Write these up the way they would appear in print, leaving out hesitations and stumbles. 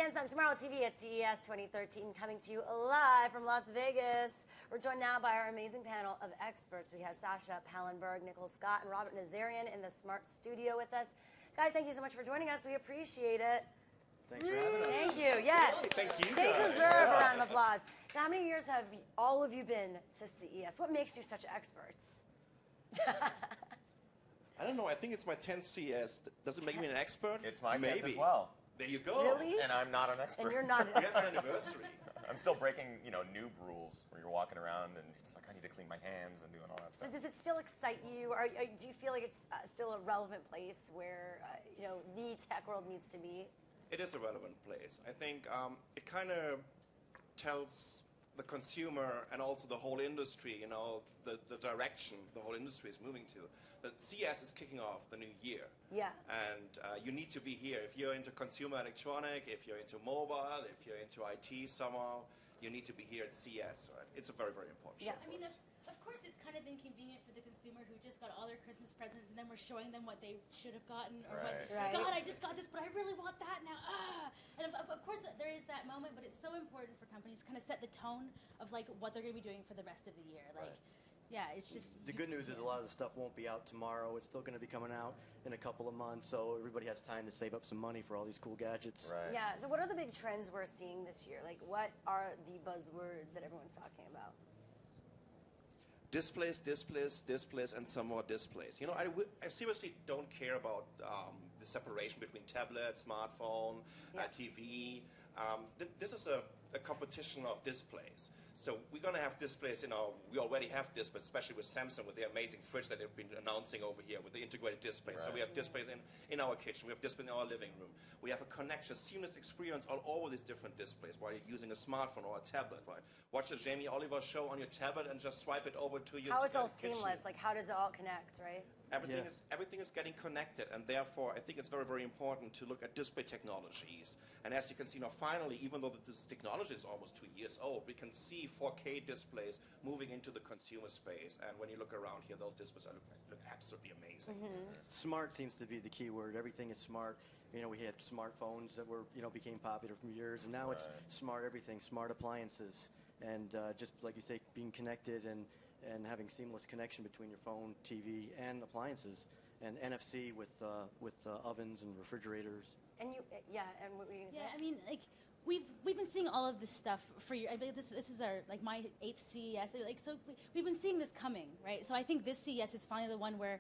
Samsung Tomorrow TV at CES 2013, coming to you live from Las Vegas. We're joined now by our amazing panel of experts. We have Sascha Pallenberg, Nicole Scott, and Robert Nazarian in the Smart Studio with us. Guys, thank you so much for joining us. We appreciate it. Thanks for having us. Thank you. Yes. Thank you, They guys. deserve a round of applause. Now, how many years have all of you been to CES? What makes you such experts? I don't know. I think it's my 10th CES. Does it make me an expert? It's my 10th Maybe. as well. There you go. Really? And I'm not an expert. And you're not an We have expert. an anniversary. I'm still breaking, noob rules where you're walking around and it's like, I need to clean my hands and doing all that So stuff. does it still excite you? Or do you feel like it's still a relevant place where, the tech world needs to be? It is a relevant place. I think it kind of tells the consumer and also the whole industry, the direction the whole industry is moving to. That CES is kicking off the new year. Yeah. And you need to be here. If you're into consumer electronic, if you're into mobile, if you're into IT somehow, you need to be here at CES, right? It's a very, very important show. Yeah. I mean, of course, it's kind of inconvenient for the consumer who just got all their Christmas presents and then we're showing them what they should have gotten. Or Right. God, I just got this, but I really want that now. And of course, there is that moment, but it's so important for companies to kind of set the tone of like what they're going to be doing for the rest of the year. Like, yeah, it's just... The good news is a lot of the stuff won't be out tomorrow. It's still going to be coming out in a couple of months, so everybody has time to save up some money for all these cool gadgets. Right. Yeah, so what are the big trends we're seeing this year? Like, what are the buzzwords that everyone's talking about? Displays, displays, displays, and some more displays. I seriously don't care about the separation between tablet, smartphone, TV. This is a competition of displays. So we're going to have displays we already have displays, especially with Samsung, with the amazing fridge that they've been announcing over here with the integrated displays. Right. So we have displays in our kitchen, we have displays in our living room. We have a connection, seamless experience all over these different displays while you're using a smartphone or a tablet, right? Watch the Jamie Oliver show on your tablet and just swipe it over to your How it's all kitchen. seamless, like how does it all connect, right? Everything is getting connected, and therefore I think it's very, very important to look at display technologies. And as you can see now, finally, even though this technology is almost 2 years old, we can see 4K displays moving into the consumer space. And when you look around here, those displays look absolutely amazing. Smart seems to be the key word. Everything is smart. We had smartphones that were, became popular for years, and now it's smart everything, smart appliances, and just like you say, being connected and having seamless connection between your phone, TV, and appliances, and NFC with ovens and refrigerators. And and what were you going to say? Yeah, I mean, like, we've been seeing all of this stuff for years. I mean, this is our, like, my 8th CES. Like, so we've been seeing this coming, right? So I think this CES is finally the one where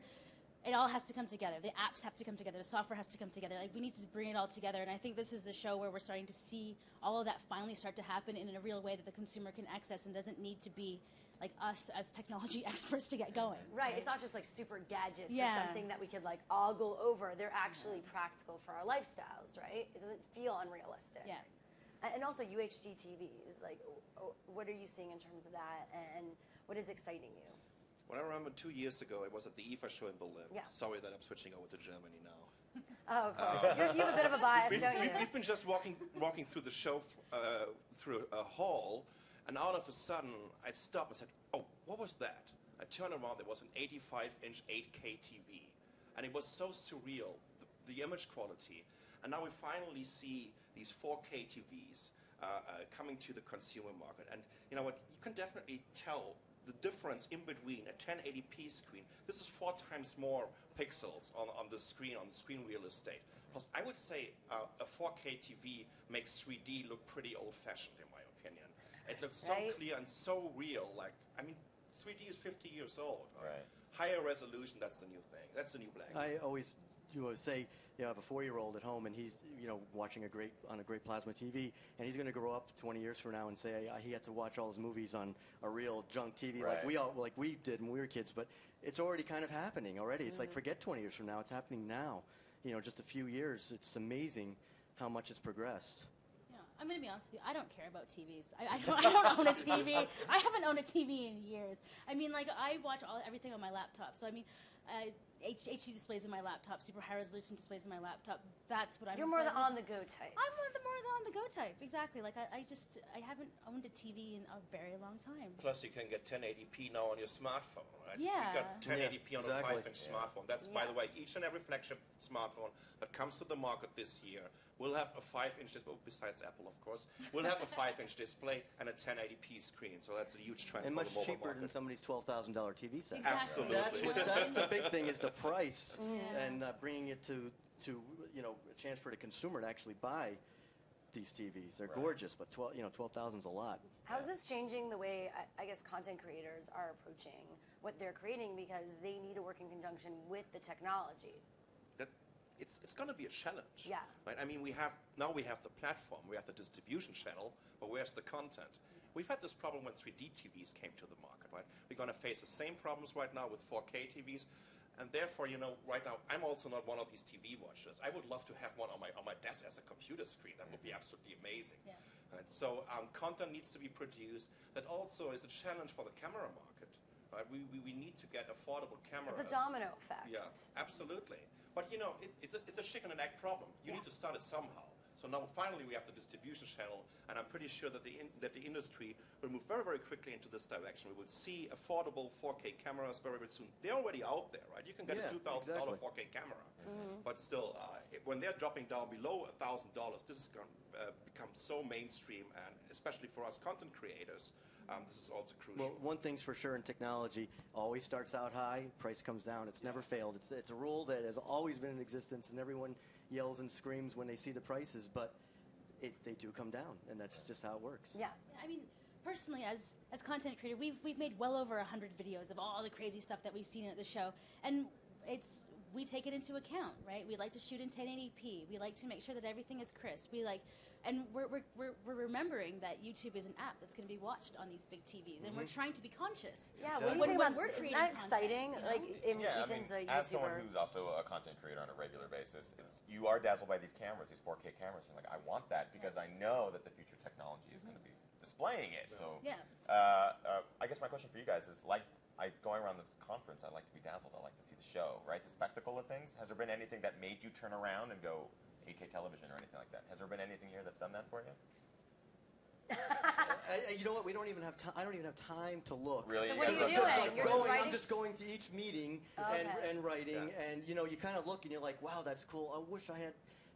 it all has to come together. The apps have to come together. The software has to come together. Like, we need to bring it all together. And I think this is the show where we're starting to see all of that finally start to happen in a real way that the consumer can access and doesn't need to be like us as technology experts to get going. Right, it's not just like super gadgets or Yeah. something that we could like ogle over. They're actually practical for our lifestyles, right? It doesn't feel unrealistic. Yeah. And also UHD TVs, like, what are you seeing in terms of that, and what is exciting you? When I remember 2 years ago, it was at the IFA show in Berlin. Yeah. Sorry that I'm switching over to Germany now. Oh, of course. You have a bit of a bias, don't you? We've been just walking through the show through a hall, and all of a sudden I stopped and said, "Oh, what was that?" I turned around. There was an 85-inch 8K TV, and it was so surreal, the image quality. And now we finally see these 4K TVs coming to the consumer market. And you know what? You can definitely tell the difference in between a 1080p screen. This is 4 times more pixels on the screen real estate. Plus, I would say a 4K TV makes 3D look pretty old-fashioned, in my opinion. It looks so clear and so real. Like, I mean, 3D is 50 years old. Right. Higher resolution, that's the new thing. That's the new black. I always say, I have a 4-year-old at home, and he's watching on a great plasma TV, and he's going to grow up 20 years from now and say he had to watch all his movies on a real junk TV like we did when we were kids. But it's already kind of happening already. It's like, forget 20 years from now. It's happening now. Just a few years. It's amazing how much it's progressed. I'm going to be honest with you. I don't care about TVs. I don't own a TV. I haven't owned a TV in years. I mean, like, I watch everything on my laptop. So, I mean, HD displays in my laptop, super high resolution displays in my laptop. That's what I'm. You're more the excited on-the-go type. I'm more the on-the-go type, exactly. Like I haven't owned a TV in a very long time. Plus, you can get 1080p now on your smartphone, right? Yeah. You got 1080p on exactly. a 5-inch smartphone. That's, by the way, each and every flagship smartphone that comes to the market this year will have a 5-inch display, besides Apple, of course, will have a 5-inch display and a 1080p screen. So that's a huge trend And for much the mobile cheaper market. than somebody's $12,000 TV set. Exactly. Absolutely. That's the big thing is the price Yeah. and bringing it to a chance for the consumer to actually buy these TVs. They're gorgeous, but 12,000 is a lot. How's this changing the way, I guess, content creators are approaching what they're creating because they need to work in conjunction with the technology? It's going to be a challenge. Yeah. Right? I mean, we have the platform, we have the distribution channel, but where's the content? We've had this problem when 3D TVs came to the market, right? We're going to face the same problems right now with 4K TVs. And therefore, right now, I'm also not one of these TV watchers. I would love to have one on my desk as a computer screen. That would be absolutely amazing. Yeah. Right? So content needs to be produced. That also is a challenge for the camera market. Right? We need to get affordable cameras. It's a domino effect. Yeah, absolutely. But it's a chicken and egg problem. You need to start it somehow. So now finally we have the distribution channel, and I'm pretty sure that the industry will move very, very quickly into this direction. We will see affordable 4K cameras very, very soon. They're already out there, right? You can get a $2,000 exactly. 4K camera. But still, when they're dropping down below $1,000, this is going to become so mainstream, and especially for us content creators, this is also crucial. Well, one thing's for sure in technology, always starts out high, price comes down. It's never failed. It's a rule that has always been in existence, and everyone yells and screams when they see the prices, but they do come down, and that's just how it works. Yeah. I mean, personally, as content creator, we've made well over 100 videos of all the crazy stuff that we've seen at the show, and we take it into account, right? We like to shoot in 1080p. We like to make sure that everything is crisp. And we're remembering that YouTube is an app that's going to be watched on these big TVs, and we're trying to be conscious. Yeah, Exactly. what do you think When about, we're isn't creating that content, exciting? you know? Like, Ethan's a YouTuber. As someone who's also a content creator on a regular basis, you are dazzled by these cameras, these 4K cameras. You're like, I want that because I know that the future technology is going to be displaying it. So, Yeah. I guess my question for you guys is, going around this conference, I like to be dazzled. I like to see the show, right? The spectacle of things. Has there been anything that made you turn around and go 8K television or anything like that? Has there been anything here that's done that for you? You know what? We don't even have time. I don't even have time to look. Really? So what are you guys doing? just You're just writing? I'm just going to each meeting and writing, and you kind of look and you're like, wow, that's cool. I wish I had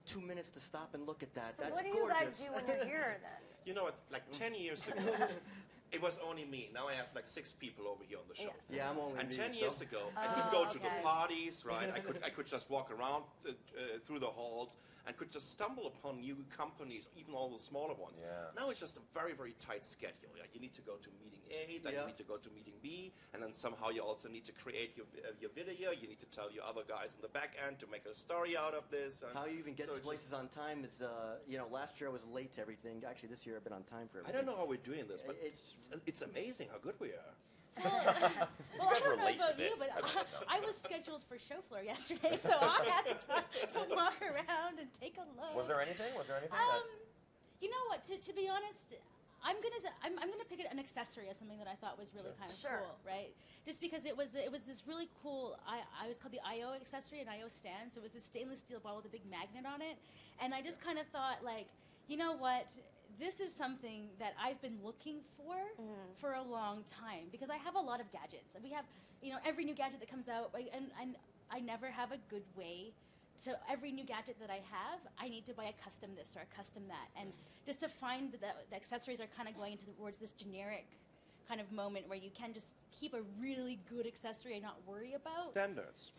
2 minutes to stop and look at that. So That's what do gorgeous. you guys do when you're here then? You know what? Like 10 years ago, it was only me. Now I have like 6 people over here on the show. Yes. floor. Yeah, I'm only And me, 10 so- years ago, I could go to the okay. parties, right? I could just walk around through the halls and could just stumble upon new companies, even all the smaller ones. Yeah. Now it's just a very, very tight schedule. Like you need to go to meeting A, then you need to go to meeting B, and then somehow you also need to create your video. You need to tell your other guys in the back end to make a story out of this. How you even get So to it's places on time is, last year I was late to everything. Actually, this year I've been on time for I everything. don't know how we're doing this, but It's- it's amazing how good we are. Well, I guys don't know relate to about you, this. but I don't know. I was scheduled for show floor yesterday, so I had the time to walk around and take a look. Was there anything? that... You know what? To be honest, I'm gonna pick an accessory as something that I thought was really kind of Sure. cool, right? Just because it was this really cool. I was called the IO accessory, an IO stand. So it was this stainless steel ball with a big magnet on it, and I just kind of thought, like, you know what? This is something that I've been looking for a long time because I have a lot of gadgets. We have, every new gadget that comes out, and I never have a good way. So every new gadget that I have, I need to buy a custom this or a custom that. And just to find that the accessories are kind of going towards this generic kind of moment where you can just keep a really good accessory and not worry about Standards.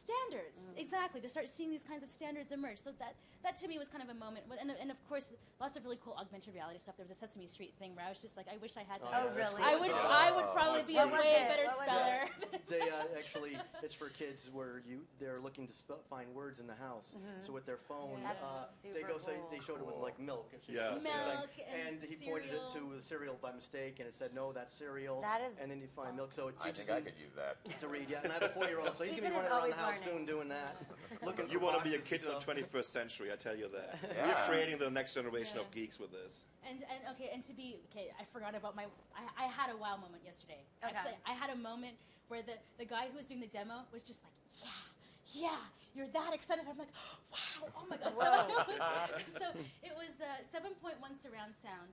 Exactly, to start seeing these kinds of standards emerge. So that to me was kind of a moment, and of course lots of really cool augmented reality stuff. There was a Sesame Street thing where I was just like, I wish I had that. Oh, really? I would probably be a What was way it? better What was speller. They actually, it's for kids where they're looking to find words in the house. So with their phone, That's they super go say cool. they showed it with like milk. If you- Yeah. Milk and he pointed it cereal. to the cereal by mistake, and it said no, that's cereal. That is and then you find milk, so it I teaches think I him could use that. to read. Yeah, and I have a 4-year-old, so he's gonna be Ethan is running around the always house learning. soon doing that, looking. You for want to be a boxes kid in and the stuff. 21st century, I tell you that. Yeah. We're creating the next generation Yeah. of geeks with this. And I forgot about I had a wow moment yesterday. Okay. Actually, I had a moment where the guy who was doing the demo was just like, yeah, you're that excited. I'm like, wow, oh my God. So it was 7.1 surround sound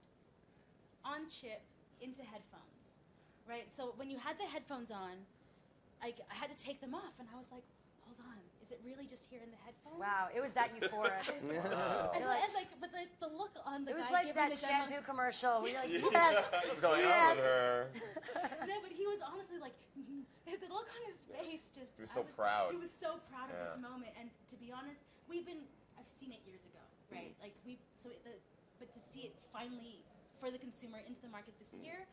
on chip into headphones, right? So when you had the headphones on, I had to take them off, and I was like, hold on, is it really just here in the headphones? Wow, it was that euphoric. But the look on the It was guy like giving that the shampoo demos, commercial. We were like, yes, What's going on yes. with her? No, but he was honestly like, the look on his face just. He was so proud. He was so proud of this Yeah. moment, and to be honest, I've seen it years ago, right? Like but to see it finally for the consumer into the market this year,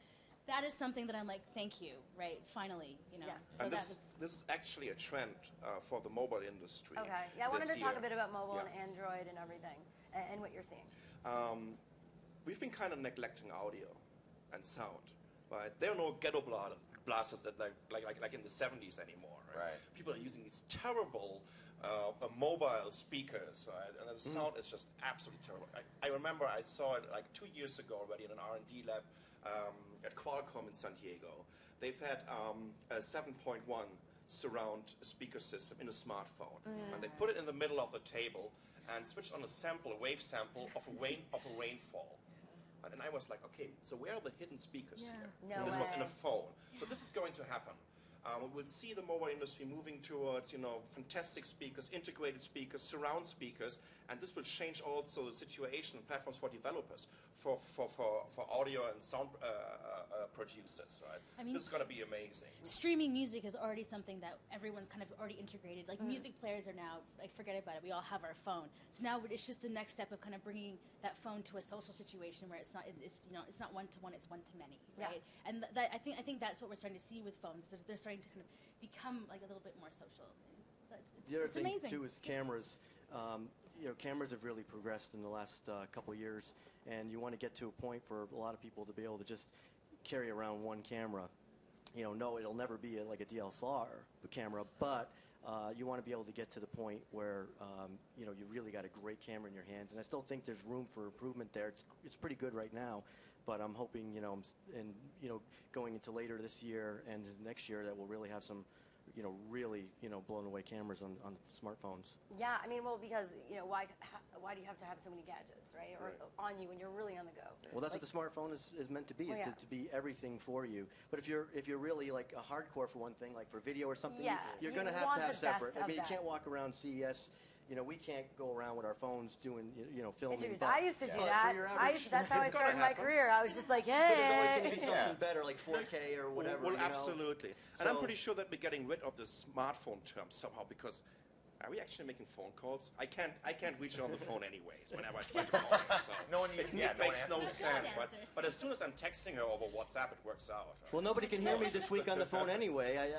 that is something that I'm like, thank you, right? Finally, Yeah. So And that this is actually a trend for the mobile industry. Okay. Yeah, I wanted this to talk year. a bit about mobile Yeah. and Android and everything, and what you're seeing. We've been kind of neglecting audio and sound, right? There are no ghetto blasters that like in the 70s anymore, right? Right. People are using these terrible mobile speakers, right? And the sound is just absolutely terrible. I remember I saw it like 2 years ago already in an R&D lab at Qualcomm in San Diego. They've had a 7.1 surround speaker system in a smartphone, and they put it in the middle of the table and switched on a wave sample of a rainfall. And I was like, okay, so where are the hidden speakers here? No And this was in a way. phone. So this is going to happen. We'll see the mobile industry moving towards, fantastic speakers, integrated speakers, surround speakers, and this will change also the situation and platforms for developers, for audio and sound producers, right? I mean, this is going to be amazing. streaming music is already something that everyone's kind of already integrated. Like music players are now, like, forget about it. We all have our phone. So now it's just the next step of kind of bringing that phone to a social situation where it's not one to one, it's one to many, right? Yeah. And I think that's what we're starting to see with phones. They're starting to kind of become like a little bit more social. So The other it's thing amazing. too is cameras. Cameras have really progressed in the last couple of years, and you want to get to a point for a lot of people to be able to just carry around one camera. No, it'll never be like a DSLR camera, but you want to be able to get to the point where you really got a great camera in your hands. And I still think there's room for improvement there. It's pretty good right now, but I'm hoping going into later this year and next year that we'll really have some really blown away cameras on smartphones. Yeah, I mean, well, because why do you have to have so many gadgets, right? Or on you when you're really on the go? Well, that's what the smartphone is meant to be, is to be everything for you. But if you're really like a hardcore for one thing, like for video or something, you're going to want have the separate. best I mean, of you can't that. walk around CES. We can't go around with our phones doing, filming. Interviews. but- I used to do but that. for your average- That's how I It's gonna started my happen. career. I was just like, But there's always hey. going to be something better, like 4K or whatever. Well, you know? absolutely. And I'm So- pretty sure that we're getting rid of the smartphone term somehow, because are we actually making phone calls? I can't reach it on the phone anyways whenever I try to call her. So No one it no one makes no answers. sense. No one But, answers. but as soon as I'm texting her over WhatsApp, it works out. Right? Well, nobody can hear me this week on the phone anyway.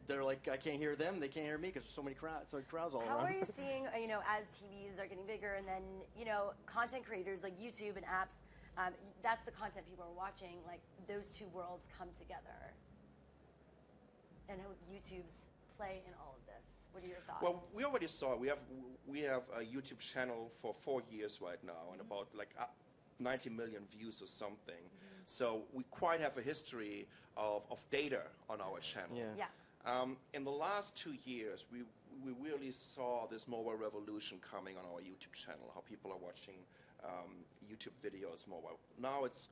They're like, I can't hear them. They can't hear me because there's so many crowds all How around. are you seeing, as TVs are getting bigger and then, content creators like YouTube and apps, that's the content people are watching, like those two worlds come together? And how YouTube's play in all of this? What are your thoughts? Well, we already saw. We have a YouTube channel for 4 years right now, and about 90 million views or something. So we quite have a history of data on our channel. Yeah. Yeah. In the last 2 years, we really saw this mobile revolution coming on our YouTube channel. How people are watching YouTube videos mobile. Now it's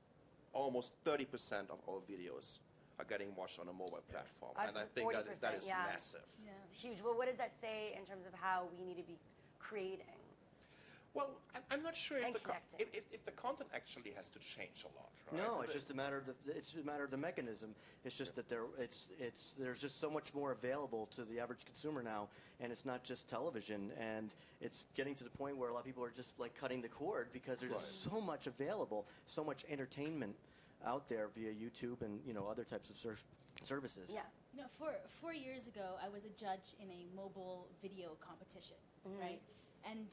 almost 30% of our videos are getting watched on a mobile platform, Us and I think that 40%, is yeah. massive. Yeah. It's huge. Well, what does that say in terms of how we need to be creating? Well, I'm not sure if And the connecting. if the content actually has to change a lot. Right? No, it's just a matter of the mechanism. It's just that there's just so much more available to the average consumer now, and it's not just television. And it's getting to the point where a lot of people are just like cutting the cord because there's just so much available, so much entertainment out there via YouTube and other types of services. Yeah. 4 years ago, I was a judge in a mobile video competition, right? And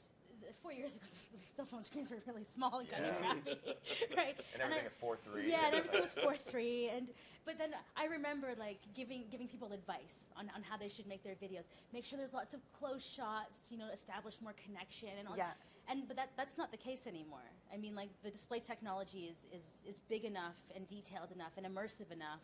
4 years ago, the cell phone screens were really small and kind of crappy, right? And everything is 4:3. Yeah, and everything was 4:3, but then I remember like giving people advice on how they should make their videos. Make sure there's lots of close shots to establish more connection and all. Yeah. But that's not the case anymore. I mean, like the display technology is big enough and detailed enough and immersive enough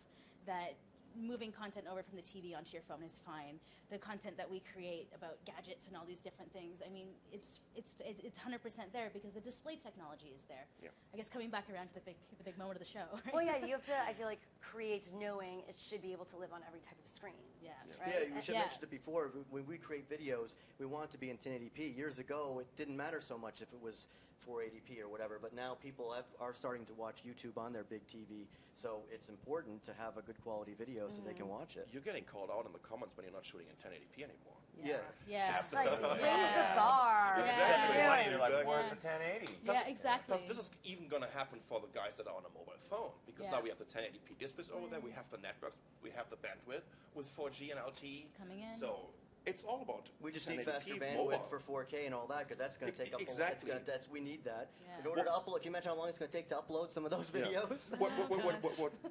that moving content over from the TV onto your phone is fine. The content that we create about gadgets and all these different things, I mean, it's 100% there because the display technology is there. Yeah. I guess coming back around to the big moment of the show. Right? Well, yeah, you have to, I feel like, create knowing it should be able to live on every type of screen. Yeah. Right? Yeah, you should have mentioned it before. When we create videos, we want it to be in 1080p. Years ago, it didn't matter so much if it was 480p or whatever, but now people are starting to watch YouTube on their big TV, so it's important to have a good quality video so they can watch it. You're getting called out in the comments when you're not shooting in 1080p anymore. Yeah. Yeah. It's like, raise the bar. Yeah. Exactly. You're like, Exactly. where's the 1080? Yeah, exactly. This is even going to happen for the guys that are on a mobile phone, because now we have the 1080p displays over there, we have the network, we have the bandwidth with 4G and LTE. It's coming in. So it's all about We just need 1080p faster mobile. bandwidth for 4K and all that because that's going to take up. Exactly. We need that Yeah. in order to upload. Can you imagine how long it's going to take to upload some of those videos? What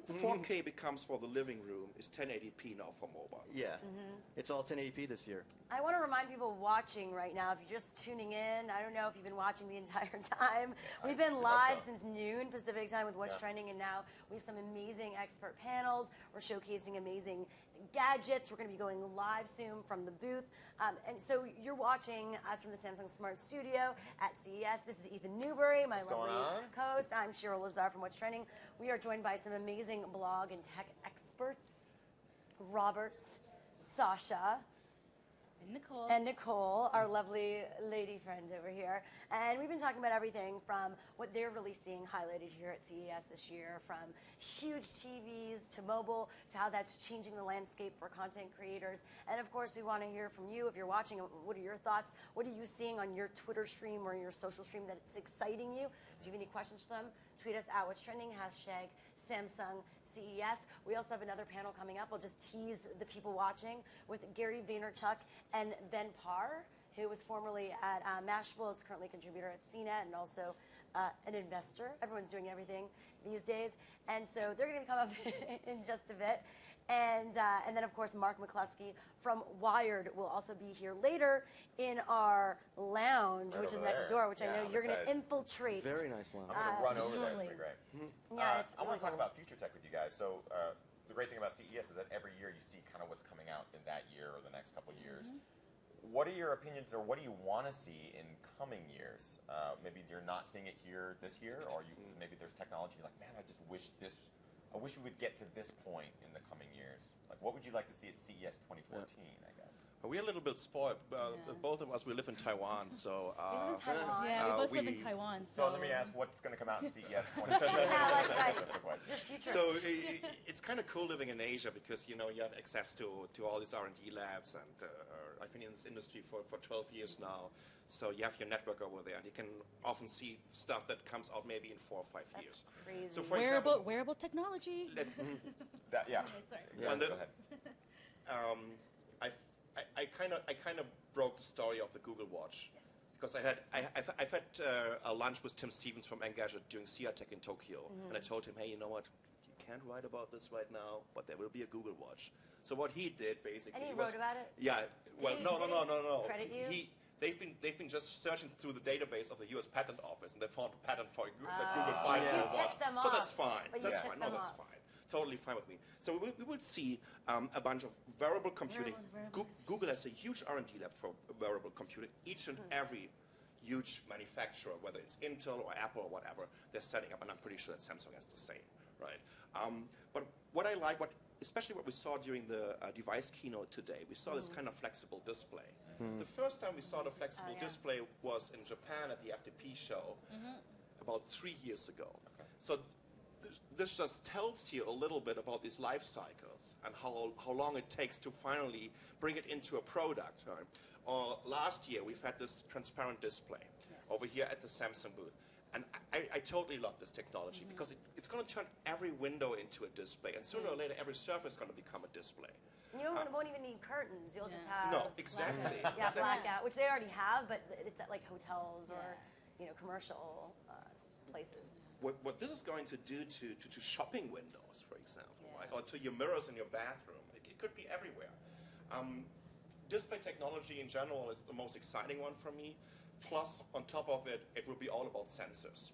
4K becomes for the living room is 1080p now for mobile. Yeah, it's all 1080p this year. I want to remind people watching right now, if you're just tuning in, I don't know if you've been watching the entire time. We've been live since noon Pacific time with What's Trending, and now we have some amazing expert panels. We're showcasing amazing gadgets. We're going to be going live soon from the booth. And so you're watching us from the Samsung Smart Studio at CES. This is Ethan Newberry, my lovely co-host. I'm Cheryl Lazar from What's Trending. We are joined by some amazing blog and tech experts, Robert, Sascha, and Nicole, our lovely lady friend over here. And we've been talking about everything from what they're really seeing highlighted here at CES this year, from huge TVs to mobile, to how that's changing the landscape for content creators. And of course, we want to hear from you. If you're watching, what are your thoughts? What are you seeing on your Twitter stream or your social stream that's exciting you? Do you have any questions for them? Tweet us at What's Trending, #Samsung CES. We also have another panel coming up. We'll just tease the people watching with Gary Vaynerchuk and Ben Parr, who was formerly at Mashable, is currently a contributor at CNET and also an investor. Everyone's doing everything these days. And so they're going to come up in just a bit. And then, of course, Mark McCluskey from Wired will also be here later in our lounge, which is next door, which I know you're going to infiltrate. Very nice lounge. I'm going to run over there. It's going to be great. Yeah, it's I want to really talk about future tech with you guys. So the great thing about CES is that every year you see kind of what's coming out in that year or the next couple of years. What are your opinions, or what do you want to see in coming years? Maybe you're not seeing it here this year, or maybe there's technology like, man, I just wish I wish we would get to this point in the coming years. Like, what would you like to see at CES 2014, I guess? We're a little bit spoiled. Both of us, we live in Taiwan, so... we both live in Taiwan. So let me ask, what's going to come out in CES 2014? That's the question. So it's kind of cool living in Asia because, you know, you have access to all these R&D labs, and I've been in this industry for 12 years now. So you have your network over there, and you can often see stuff that comes out maybe in 4 or 5 years. Crazy. So for example, wearable technology. Yeah. Sorry. Go ahead. I kind of broke the story of the Google Watch. Because I've had a lunch with Tim Stevens from Engadget doing CEATech in Tokyo, and I told him, hey, you know what? You can't write about this right now, but there will be a Google Watch. So what he did basically, And he wrote about it? Yeah. Well, no. Credit you? They've been just searching through the database of the U.S. Patent Office, and they found a patent for a Google 5 You watch. ticked them So off, that's fine. but you That's ticked fine. No, them that's off. fine. Totally fine with me. So we would see a bunch of wearable computing. Google has a huge R&D lab for wearable computing. Each and every huge manufacturer, whether it's Intel or Apple or whatever, they're setting up, and I'm pretty sure that Samsung has the same, right? But what I like, especially what we saw during the device keynote today, we saw this kind of flexible display. The first time we saw the flexible display was in Japan at the FTP show about 3 years ago. So this just tells you a little bit about these life cycles and how long it takes to finally bring it into a product. Right? Last year, we've had this transparent display over here at the Samsung booth. And I totally love this technology because it's going to turn every window into a display. And sooner or later, every surface is going to become a display. You won't even need curtains. You'll just have No, exactly. blackout, which they already have, but it's at like hotels or commercial places. What this is going to do to shopping windows, for example, right? Or to your mirrors in your bathroom, it could be everywhere. Display technology in general is the most exciting one for me. Plus, on top of it, it will be all about sensors.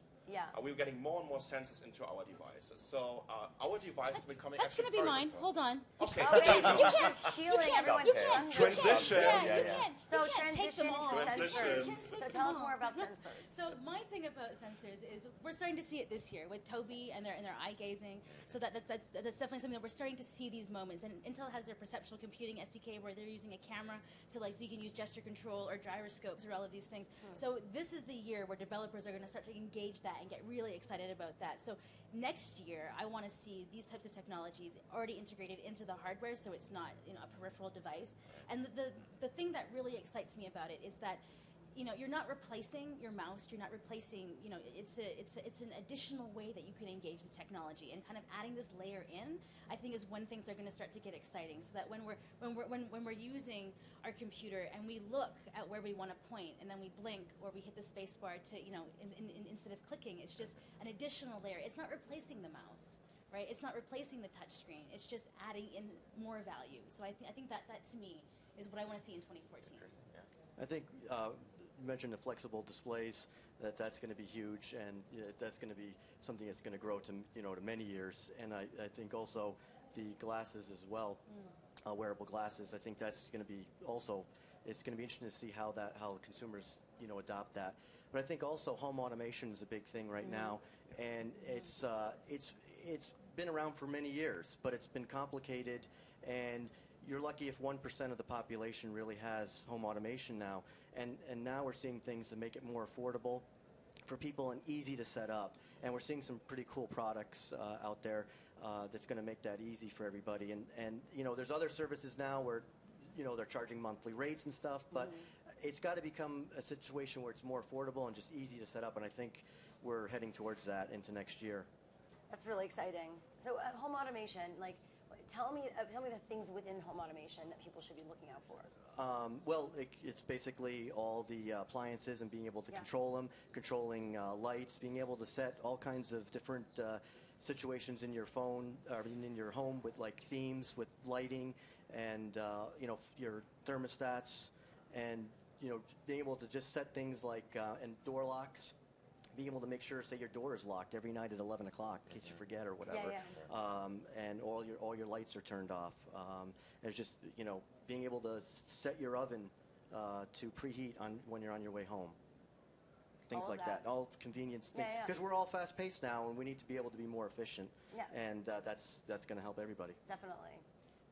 we're getting more and more sensors into our devices. So our device is becoming That's actually going to be very mine. good. Hold on. Okay. Oh, wait, you can't stealing everyone's You can't. thunder. Transition. You can't. So You can't take transition them all. into Transition. sensors. You can't take So them tell us all. more about sensors. So my thing about sensors is we're starting to see it this year with Tobii and their eye gazing. So that's definitely something that we're starting to see these moments. And Intel has their perceptual computing SDK where they're using a camera to so you can use gesture control or gyroscopes or all of these things. So this is the year where developers are going to start to engage that and get really excited about that. So next year, I want to see these types of technologies already integrated into the hardware, so it's not a peripheral device. And the thing that really excites me about it is that you're not replacing your mouse. You're not replacing. It's an additional way that you can engage the technology, and kind of adding this layer in, I think, is when things are going to start to get exciting. So that when we're using our computer and we look at where we want to point, and then we blink or we hit the space bar to instead of clicking, it's just an additional layer. It's not replacing the mouse, right? It's not replacing the touch screen. It's just adding in more value. So I think that to me is what I want to see in 2014. I think you mentioned the flexible displays. That's going to be huge, and that's going to be something that's going to grow to to many years. And I think also the glasses as well, wearable glasses. I think that's going to be also. It's going to be interesting to see how consumers adopt that. But I think also home automation is a big thing right now, and it's been around for many years, but it's been complicated, and you're lucky if 1% of the population really has home automation now. And now we're seeing things that make it more affordable for people and easy to set up. And we're seeing some pretty cool products out there that's going to make that easy for everybody. And there's other services now where they're charging monthly rates and stuff, but it's got to become a situation where it's more affordable and just easy to set up. And I think we're heading towards that into next year. That's really exciting. So home automation, tell me the things within home automation that people should be looking out for. Well, it's basically all the appliances and being able to control them, controlling lights, being able to set all kinds of different situations in your phone, or in your home with themes, with lighting, and your thermostats, and being able to just set things and door locks. Being able to make sure, say, your door is locked every night at 11 o'clock in case you forget or whatever, and all your lights are turned off. It's just being able to set your oven to preheat when you're on your way home. Things like that, all convenience things. Because we're all fast-paced now, and we need to be able to be more efficient. And that's going to help everybody. Definitely.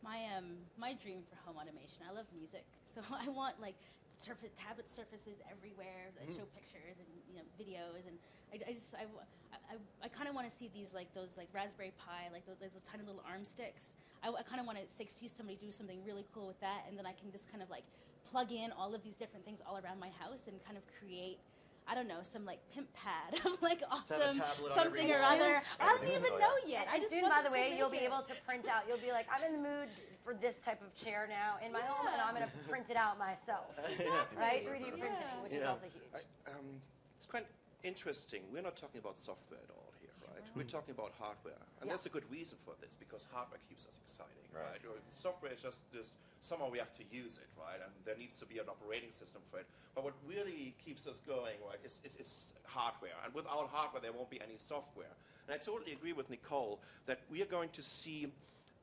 My dream for home automation. I love music, so I want tablet surfaces everywhere that show pictures and videos, and I kind of want to see these those Raspberry Pi, those tiny little arm sticks. I kind of want to see somebody do something really cool with that, and then I can just kind of plug in all of these different things all around my house and kind of create, I don't know, some pimp pad of awesome something or other. I don't even know yet. I just soon, want by the them to way, make you'll be it. able to print out. You'll be like, I'm in the mood for this type of chair now in my home, and I'm going to print it out myself. Right? 3D printing, which is also huge. It's quite interesting. We're not talking about software at all here, right? We're talking about hardware. And there's a good reason for this, because hardware keeps us exciting, right? Software is just this, somehow we have to use it, right? And there needs to be an operating system for it. But what really keeps us going, right, is hardware. And without hardware, there won't be any software. And I totally agree with Nicole that we are going to see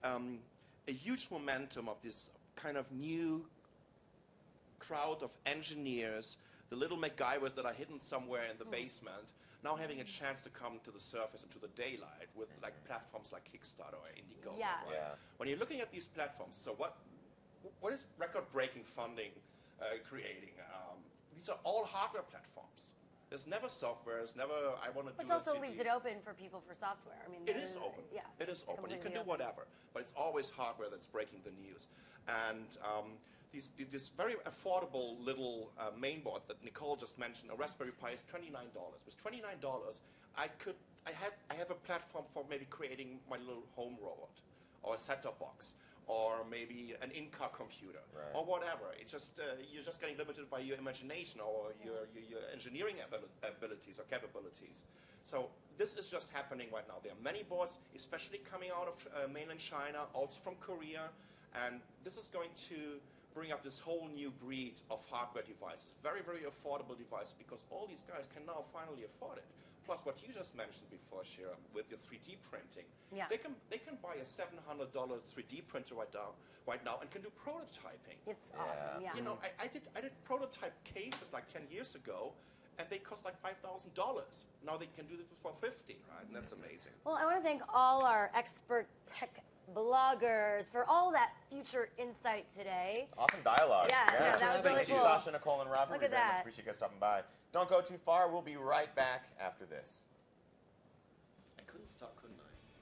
a huge momentum of this kind of new crowd of engineers, the little MacGyvers that are hidden somewhere in the basement, now having a chance to come to the surface and to the daylight with platforms like Kickstarter or Indiegogo. Right? When you're looking at these platforms, so what is record-breaking funding creating? These are all hardware platforms. There's never software. There's never I want to do. Which also leaves it open for people for software. I mean, it is open. Yeah, it is open. You can do whatever, but it's always hardware that's breaking the news. And this very affordable little mainboard that Nicole just mentioned, a Raspberry Pi, is $29. With $29, I have a platform for maybe creating my little home robot, or a set-top box, or maybe an in-car computer, or whatever. It's just you're just getting limited by your imagination or your engineering abilities or capabilities. So this is just happening right now. There are many boards, especially coming out of mainland China, also from Korea, and this is going to bring up this whole new breed of hardware devices, very, very affordable devices, because all these guys can now finally afford it. plus what you just mentioned before, Shira, with your 3D printing. Yeah. They can buy a $700 3D printer right now and can do prototyping. It's awesome, yeah. You know, I did prototype cases like 10 years ago, and they cost like $5,000. Now they can do this for 50, right? And that's amazing. Well, I want to thank all our expert tech bloggers for all that future insight today. Awesome dialogue. Yeah, that was really Thank you, cool. Sascha, Nicole, and Robert. Look We at very much that. appreciate you guys stopping by. Don't go too far. We'll be right back after this. I couldn't stop, couldn't I?